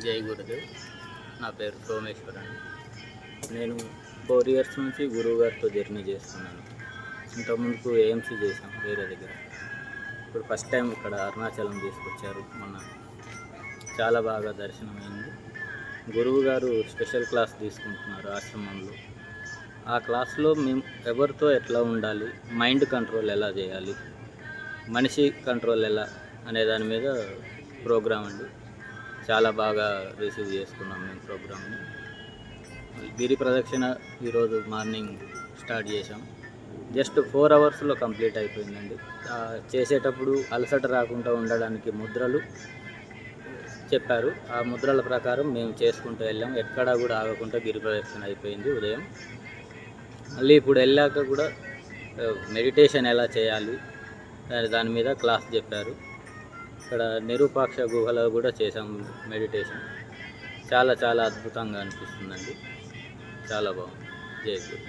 జై గురుదేవ్. నా పేరు సోమేశ్వర్ అండి. నేను 4 ఇయర్స్ నుంచి గురువు గారితో జర్నీ చేస్తున్నాను. ఇంతకుముందుకు ఏఎంసీ చేశాం వేరే దగ్గర. ఇప్పుడు ఫస్ట్ టైం ఇక్కడ అరుణాచలం తీసుకొచ్చారు మొన్న. చాలా బాగా దర్శనమైంది. గురువు గారు స్పెషల్ క్లాస్ తీసుకుంటున్నారు ఆశ్రమంలో. ఆ క్లాస్లో మేము ఎవరితో ఎట్లా ఉండాలి, మైండ్ కంట్రోల్ ఎలా చేయాలి, మనిషి కంట్రోల్ ఎలా అనే దాని మీద ప్రోగ్రామ్ అండి. చాలా బాగా రిసీవ్ చేసుకున్నాం మేము ప్రోగ్రామ్ని. గిరి ప్రదక్షిణ ఈరోజు మార్నింగ్ స్టార్ట్ చేసాం. జస్ట్ 4 అవర్స్లో కంప్లీట్ అయిపోయిందండి. చేసేటప్పుడు అలసట రాకుండా ఉండడానికి ముద్రలు చెప్పారు. ఆ ముద్రల ప్రకారం మేము చేసుకుంటూ వెళ్ళాం. ఎక్కడా కూడా ఆగకుండా గిరి ప్రదక్షిణ అయిపోయింది ఉదయం. మళ్ళీ ఇప్పుడు వెళ్ళాక కూడా మెడిటేషన్ ఎలా చేయాలి దాని మీద క్లాస్ చెప్పారు. ఇక్కడ నిరూపాక్ష గుహలో కూడా చేసాము మెడిటేషన్. చాలా చాలా అద్భుతంగా అనిపిస్తుందండి. చాలా బాగుంది. జై గురు.